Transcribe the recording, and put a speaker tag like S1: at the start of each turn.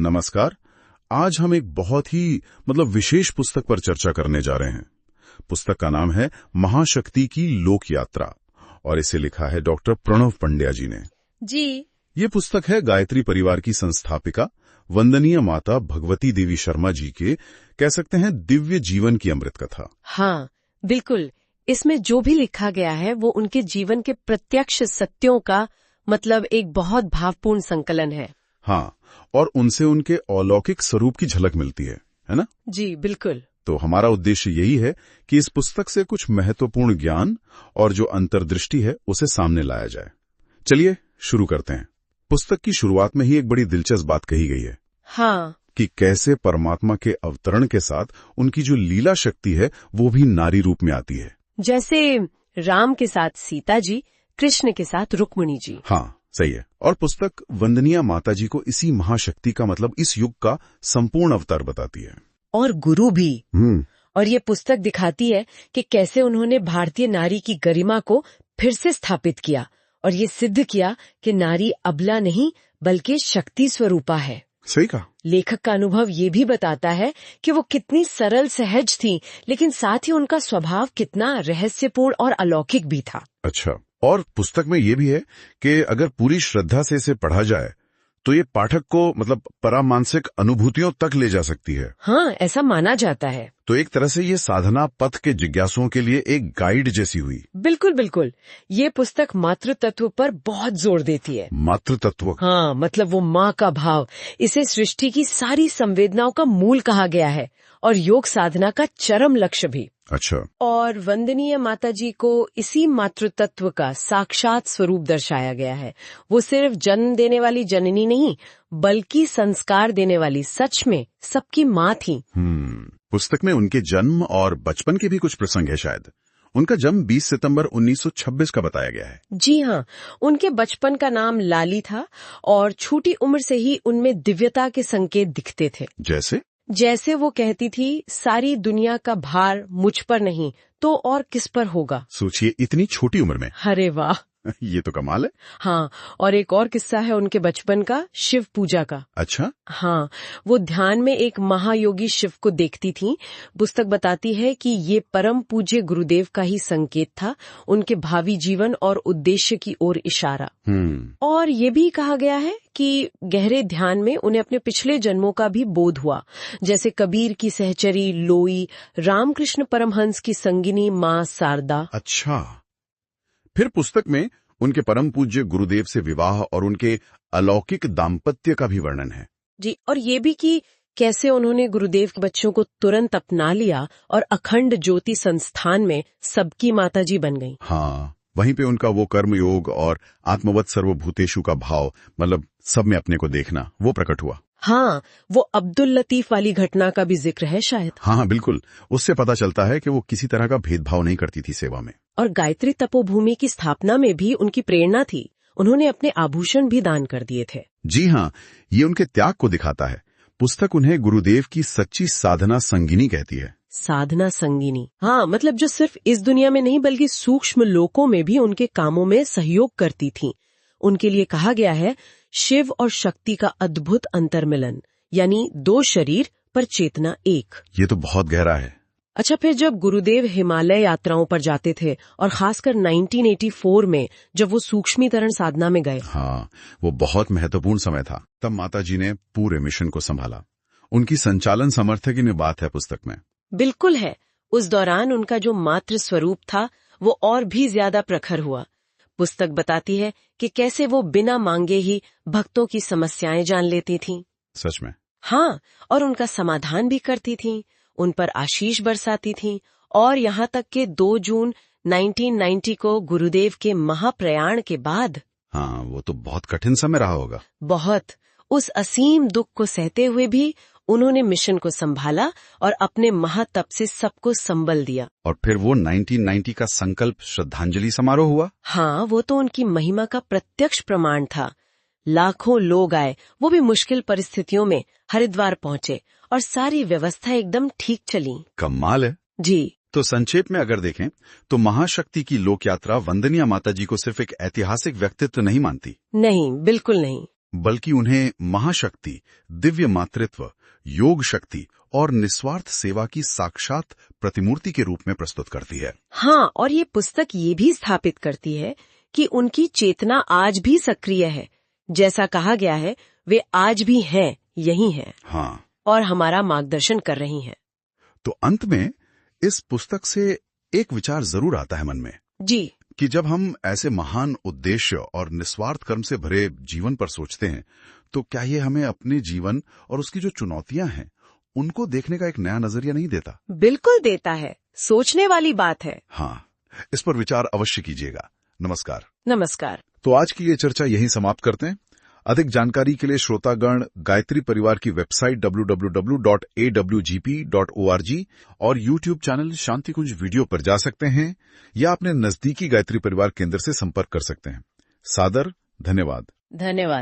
S1: नमस्कार। आज हम एक बहुत ही विशेष पुस्तक पर चर्चा करने जा रहे हैं। पुस्तक का नाम है महाशक्ति की लोक यात्रा और इसे लिखा है डॉक्टर प्रणव पंड्या जी ने।
S2: जी।
S1: ये पुस्तक है गायत्री परिवार की संस्थापिका वंदनीय माता भगवती देवी शर्मा जी के, कह सकते हैं, दिव्य जीवन की अमृत कथा।
S2: हाँ, बिल्कुल। इसमें जो भी लिखा गया है वो उनके जीवन के प्रत्यक्ष सत्यों का एक बहुत भावपूर्ण संकलन है।
S1: हाँ, और उनसे उनके अलौकिक स्वरूप की झलक मिलती है ना?
S2: जी बिल्कुल।
S1: तो हमारा उद्देश्य यही है कि इस पुस्तक से कुछ महत्वपूर्ण ज्ञान और जो अंतर्दृष्टि है उसे सामने लाया जाए। चलिए शुरू करते हैं। पुस्तक की शुरुआत में ही एक बड़ी दिलचस्प बात कही गई है।
S2: हाँ,
S1: कि कैसे परमात्मा के अवतरण के साथ उनकी जो लीला शक्ति है वो भी नारी रूप में आती है।
S2: जैसे राम के साथ सीता जी, कृष्ण के साथ रुक्मिणी जी।
S1: हाँ, सही है। और पुस्तक वंदनीय माता जी को इसी महाशक्ति का इस युग का संपूर्ण अवतार बताती है।
S2: और गुरु भी। और ये पुस्तक दिखाती है कि कैसे उन्होंने भारतीय नारी की गरिमा को फिर से स्थापित किया और ये सिद्ध किया कि नारी अबला नहीं बल्कि शक्ति स्वरूपा है।
S1: सही कहा।
S2: लेखक का अनुभव ये भी बताता है कि वो कितनी सरल सहज थी, लेकिन साथ ही उनका स्वभाव कितना रहस्यपूर्ण और अलौकिक भी था।
S1: अच्छा, और पुस्तक में ये भी है कि अगर पूरी श्रद्धा से इसे पढ़ा जाए तो ये पाठक को परामानसिक अनुभूतियों तक ले जा सकती है।
S2: हाँ, ऐसा माना जाता है।
S1: तो एक तरह से ये साधना पथ के जिज्ञासुओं के लिए एक गाइड जैसी हुई।
S2: बिल्कुल बिल्कुल। ये पुस्तक मातृ तत्व पर बहुत जोर देती है।
S1: मातृ तत्व?
S2: हाँ, वो माँ का भाव। इसे सृष्टि की सारी संवेदनाओं का मूल कहा गया है और योग साधना का चरम लक्ष्य भी।
S1: अच्छा।
S2: और वंदनीय माता जी को इसी मातृ तत्व का साक्षात स्वरूप दर्शाया गया है। वो सिर्फ जन्म देने वाली जननी नहीं बल्कि संस्कार देने वाली सच में सबकी माँ थी।
S1: पुस्तक में उनके जन्म और बचपन के भी कुछ प्रसंग है शायद। उनका जन्म 20 सितंबर 1926 का बताया गया है।
S2: जी हाँ, उनके बचपन का नाम लाली था और छोटी उम्र से ही उनमें दिव्यता के संकेत दिखते थे। जैसे वो कहती थी, सारी दुनिया का भार मुझ पर नहीं तो और किस पर होगा।
S1: सोचिए, इतनी छोटी उम्र में।
S2: अरे वाह,
S1: ये तो कमाल है।
S2: हाँ, और एक और किस्सा है उनके बचपन का, शिव पूजा का।
S1: अच्छा।
S2: हाँ, वो ध्यान में एक महायोगी शिव को देखती थी। पुस्तक बताती है कि ये परम पूज्य गुरुदेव का ही संकेत था, उनके भावी जीवन और उद्देश्य की ओर इशारा। और ये भी कहा गया है कि गहरे ध्यान में उन्हें अपने पिछले जन्मों का भी बोध हुआ, जैसे कबीर की सहचरी लोई, रामकृष्ण परमहंस की संगिनी माँ शारदा।
S1: अच्छा, फिर पुस्तक में उनके परम पूज्य गुरुदेव से विवाह और उनके अलौकिक दाम्पत्य का भी वर्णन है।
S2: जी, और ये भी कि कैसे उन्होंने गुरुदेव के बच्चों को तुरंत अपना लिया और अखंड ज्योति संस्थान में सबकी माताजी बन गईं।
S1: हाँ, वहीं पे उनका वो कर्म योग और आत्मवत् सर्वभूतेषु का भाव, सब में अपने को देखना, वो प्रकट हुआ।
S2: हाँ, वो अब्दुल लतीफ वाली घटना का भी जिक्र है शायद।
S1: हाँ, बिल्कुल। उससे पता चलता है कि वो किसी तरह का भेदभाव नहीं करती थी सेवा में।
S2: और गायत्री तपोभूमि की स्थापना में भी उनकी प्रेरणा थी। उन्होंने अपने आभूषण भी दान कर दिए थे।
S1: जी हाँ, ये उनके त्याग को दिखाता है। पुस्तक उन्हें गुरुदेव की सच्ची साधना संगिनी कहती है।
S2: साधना संगिनी, हाँ, जो सिर्फ इस दुनिया में नहीं बल्कि सूक्ष्म लोकों में भी उनके कामों में सहयोग करती थी। उनके लिए कहा गया है, शिव और शक्ति का अद्भुत अंतर्मिलन, यानी दो शरीर पर चेतना एक।
S1: ये तो बहुत गहरा है।
S2: अच्छा, फिर जब गुरुदेव हिमालय यात्राओं पर जाते थे और खासकर 1984 में जब वो सूक्ष्मीकरण साधना में गए।
S1: हाँ, वो बहुत महत्वपूर्ण समय था। तब माता जी ने पूरे मिशन को संभाला। उनकी संचालन समर्थ की बात है पुस्तक में।
S2: बिल्कुल है। उस दौरान उनका जो मातृ स्वरूप था वो और भी ज्यादा प्रखर हुआ। पुस्तक बताती है कि कैसे वो बिना मांगे ही भक्तों की समस्याएं जान लेती थीं।
S1: सच में?
S2: हाँ, और उनका समाधान भी करती थीं, उन पर आशीष बरसाती थीं। और यहाँ तक कि 2 जून 1990 को गुरुदेव के महाप्रयाण के बाद,
S1: हाँ, वो तो बहुत कठिन समय रहा होगा।
S2: बहुत। उस असीम दुख को सहते हुए भी उन्होंने मिशन को संभाला और अपने महातप से सबको संबल दिया।
S1: और फिर वो 1990 का संकल्प श्रद्धांजलि समारोह हुआ।
S2: हाँ, वो तो उनकी महिमा का प्रत्यक्ष प्रमाण था। लाखों लोग आए, वो भी मुश्किल परिस्थितियों में हरिद्वार पहुँचे और सारी व्यवस्था एकदम ठीक चली।
S1: कमाल है।
S2: जी।
S1: तो संक्षेप में अगर देखें तो महाशक्ति की लोक यात्रा वंदनीय माता जी को सिर्फ एक ऐतिहासिक व्यक्तित्व नहीं मानती।
S2: नहीं, बिल्कुल नहीं।
S1: बल्कि उन्हें महाशक्ति, दिव्य मातृत्व, योग शक्ति और निस्वार्थ सेवा की साक्षात प्रतिमूर्ति के रूप में प्रस्तुत करती है।
S2: हाँ, और ये पुस्तक ये भी स्थापित करती है कि उनकी चेतना आज भी सक्रिय है। जैसा कहा गया है, वे आज भी हैं, यही हैं।
S1: हाँ,
S2: और हमारा मार्गदर्शन कर रही हैं।
S1: तो अंत में इस पुस्तक से एक विचार जरूर आता है मन में
S2: जी,
S1: कि जब हम ऐसे महान उद्देश्य और निस्वार्थ कर्म से भरे जीवन पर सोचते हैं, तो क्या ये हमें अपने जीवन और उसकी जो चुनौतियां हैं उनको देखने का एक नया नजरिया नहीं देता?
S2: बिल्कुल देता है। सोचने वाली बात है।
S1: हाँ, इस पर विचार अवश्य कीजिएगा। नमस्कार।
S2: नमस्कार।
S1: तो आज की ये चर्चा यहीं समाप्त करते हैं। अधिक जानकारी के लिए श्रोतागण गायत्री परिवार की वेबसाइट www.awgp.org और YouTube चैनल शांति कुंज वीडियो पर जा सकते हैं या अपने नजदीकी गायत्री परिवार केंद्र से संपर्क कर सकते हैं। सादर धन्यवाद।
S2: धन्यवाद।